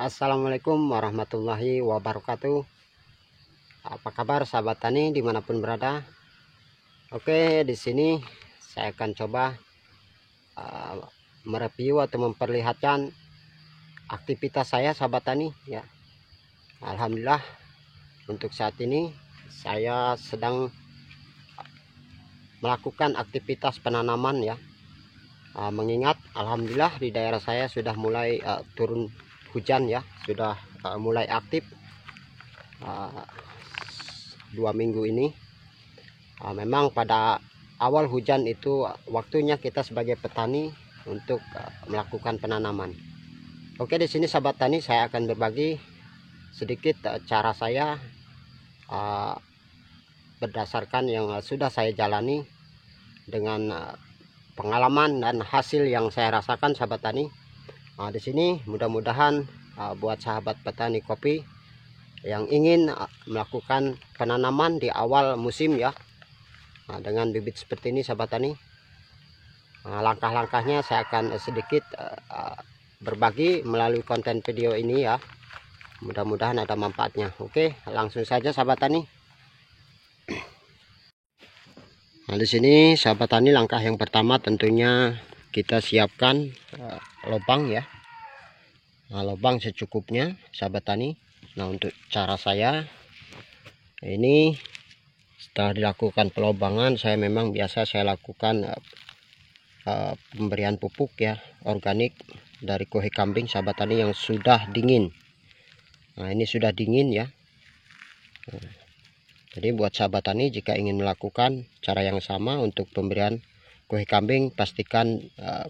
Assalamualaikum warahmatullahi wabarakatuh. Apa kabar sahabat tani dimanapun berada? Oke, di sini saya akan coba mereview atau memperlihatkan aktivitas saya sahabat tani ya. Alhamdulillah untuk saat ini saya sedang melakukan aktivitas penanaman ya. Mengingat alhamdulillah di daerah saya sudah mulai turun hujan ya, sudah mulai aktif 2 minggu ini. Memang pada awal hujan itu waktunya kita sebagai petani untuk melakukan penanaman. Oke, di sini sahabat tani saya akan berbagi sedikit cara saya berdasarkan yang sudah saya jalani dengan pengalaman dan hasil yang saya rasakan sahabat tani. Di sini mudah-mudahan buat sahabat petani kopi yang ingin melakukan penanaman di awal musim ya, dengan bibit seperti ini sahabat tani, langkah-langkahnya saya akan sedikit berbagi melalui konten video ini ya. Mudah-mudahan ada manfaatnya. Oke, langsung saja sahabat tani. Nah, di sini sahabat tani, langkah yang pertama tentunya kita siapkan lubang ya. Lubang secukupnya sahabat tani. Nah, untuk cara saya ini setelah dilakukan pelobangan, saya memang biasa saya lakukan pemberian pupuk ya organik dari kohe kambing sahabat tani yang sudah dingin. Nah, ini sudah dingin ya. Jadi buat sahabat tani jika ingin melakukan cara yang sama untuk pemberian kohe kambing, pastikan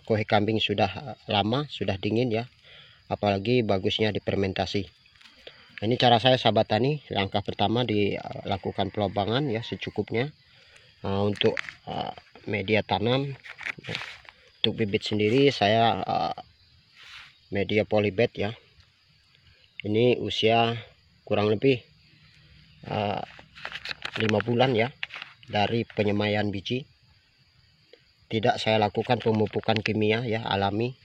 kohe kambing sudah lama, sudah dingin ya. Apalagi bagusnya difermentasi. Ini cara saya sahabat tani. Langkah pertama dilakukan pelobangan ya secukupnya. Untuk media tanam, untuk bibit sendiri saya media polybag ya. Ini usia kurang lebih 5 bulan ya dari penyemaian biji. Tidak saya lakukan pemupukan kimia ya, alami.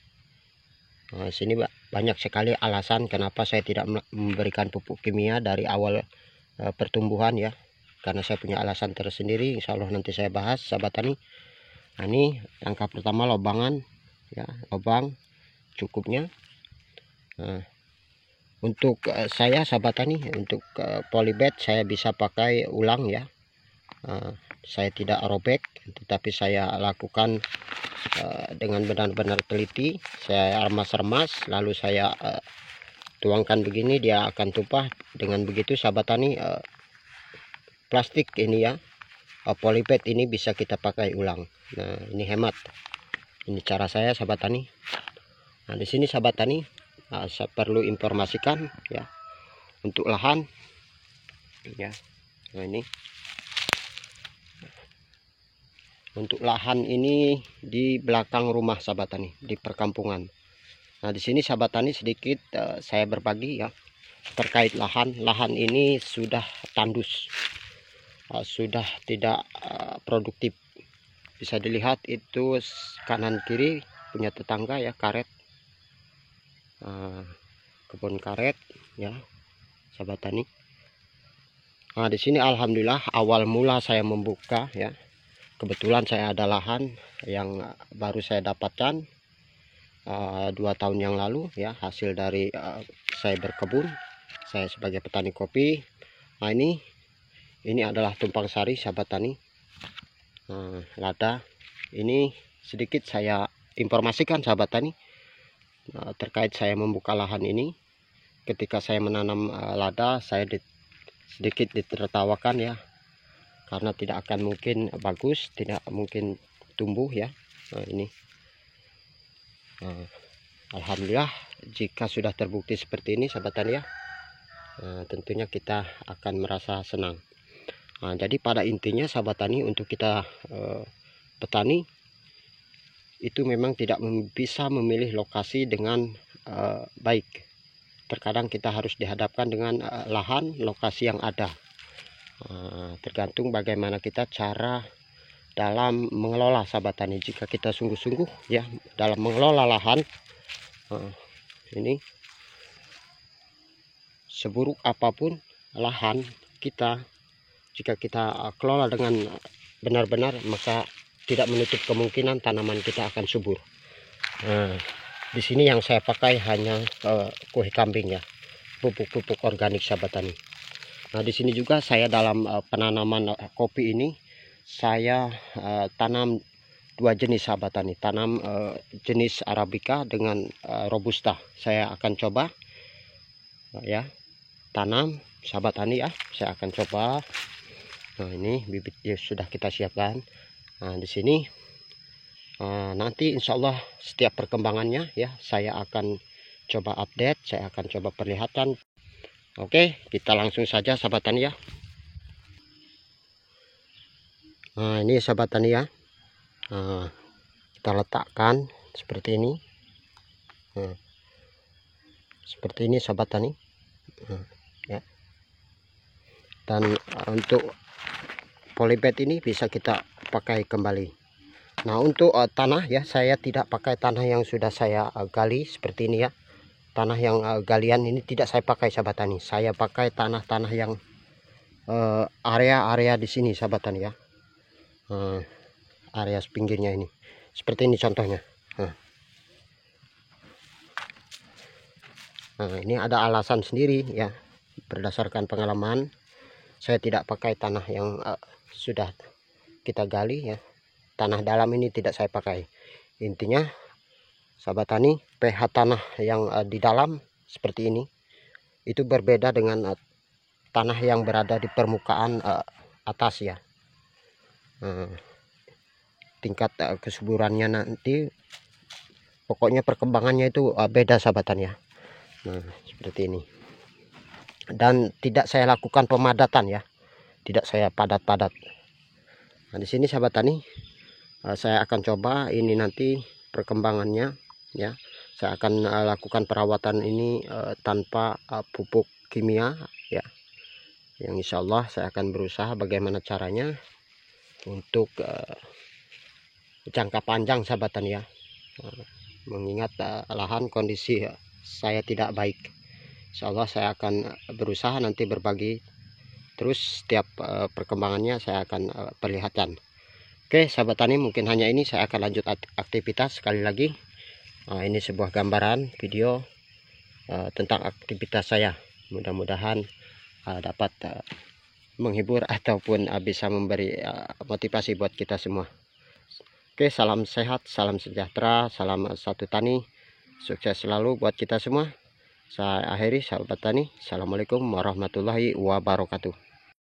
Sini banyak sekali alasan kenapa saya tidak memberikan pupuk kimia dari awal pertumbuhan ya, karena saya punya alasan tersendiri. Insya Allah nanti saya bahas sahabat tani. Nah, ini langkah pertama lobangan ya, lubang cukupnya. Untuk saya sahabat tani, untuk polybag saya bisa pakai ulang ya. Saya tidak robek, tetapi saya lakukan dengan benar-benar teliti. Saya remas-remas, lalu saya tuangkan begini, dia akan tumpah. Dengan begitu sahabat tani, plastik ini ya, polybag ini bisa kita pakai ulang. Nah, ini hemat. Ini cara saya sahabat tani. Nah, di sini sahabat tani, saya perlu informasikan ya untuk lahan ya. Nah, ini untuk lahan ini di belakang rumah sahabat tani, di perkampungan. Nah, di sini sahabat tani sedikit saya berbagi ya terkait lahan. Lahan ini sudah tandus, sudah tidak produktif. Bisa dilihat itu kanan kiri punya tetangga ya, karet, kebun karet ya sahabat tani. Nah, di sini alhamdulillah awal mula saya membuka ya, kebetulan saya ada lahan yang baru saya dapatkan 2 tahun yang lalu ya, hasil dari saya berkebun, saya sebagai petani kopi. Nah, ini adalah tumpang sari sahabat tani, lada. Ini sedikit saya informasikan sahabat tani terkait saya membuka lahan ini. Ketika saya menanam lada, saya sedikit ditertawakan ya, karena tidak akan mungkin bagus, tidak mungkin tumbuh ya. Nah, ini alhamdulillah jika sudah terbukti seperti ini sahabat tani ya, tentunya kita akan merasa senang. Jadi pada intinya sahabat tani, untuk kita petani itu memang tidak bisa memilih lokasi dengan baik. Terkadang kita harus dihadapkan dengan lahan, lokasi yang ada. Tergantung bagaimana kita cara dalam mengelola sahabat tani. Jika kita sungguh-sungguh ya dalam mengelola lahan, ini seburuk apapun lahan kita, jika kita kelola dengan benar-benar, maka tidak menutup kemungkinan tanaman kita akan subur. Nah, di sini yang saya pakai hanya kue kambing ya, pupuk-pupuk organik sahabat tani. Nah, di sini juga saya dalam penanaman kopi ini saya tanam dua jenis sahabat tani, tanam jenis Arabica dengan Robusta. Saya akan coba ya tanam sahabat tani ya, saya akan coba. Nah, ini bibit ya sudah kita siapkan. Nah, di sini nanti insya Allah setiap perkembangannya ya saya akan coba update, saya akan coba perlihatkan. Oke, kita langsung saja sahabat tani ya. Nah, ini sahabat tani ya, kita letakkan seperti ini. Seperti ini sahabat tani ya. Dan untuk polybag ini bisa kita pakai kembali. Nah, untuk tanah ya, saya tidak pakai tanah yang sudah saya gali seperti ini ya. Tanah yang galian ini tidak saya pakai sahabat tani. Saya pakai tanah-tanah yang area-area di sini sahabat tani ya. Area pinggirnya ini. Seperti ini contohnya. Nah, ini ada alasan sendiri ya. Berdasarkan pengalaman, saya tidak pakai tanah yang sudah kita gali ya. Tanah dalam ini tidak saya pakai. Intinya sahabat tani, pH tanah yang di dalam seperti ini itu berbeda dengan tanah yang berada di permukaan atas ya. Tingkat kesuburannya nanti pokoknya perkembangannya itu beda sahabat tani ya. Nah, seperti ini. Dan tidak saya lakukan pemadatan ya, tidak saya padat-padat. Nah, di sini sahabat tani, saya akan coba ini nanti perkembangannya ya. Saya akan lakukan perawatan ini tanpa pupuk kimia ya. Yang insya Allah saya akan berusaha bagaimana caranya untuk jangka panjang sahabat tani ya. Mengingat lahan kondisi saya tidak baik. Insya Allah saya akan berusaha nanti berbagi terus setiap perkembangannya saya akan perlihatkan. Oke sahabat tani, mungkin hanya ini, saya akan lanjut aktivitas. Sekali lagi ini sebuah gambaran video tentang aktivitas saya. Mudah-mudahan dapat menghibur ataupun bisa memberi motivasi buat kita semua. Oke, salam sehat, salam sejahtera, salam satu tani, sukses selalu buat kita semua. Saya akhiri sahabat tani. Assalamualaikum warahmatullahi wabarakatuh.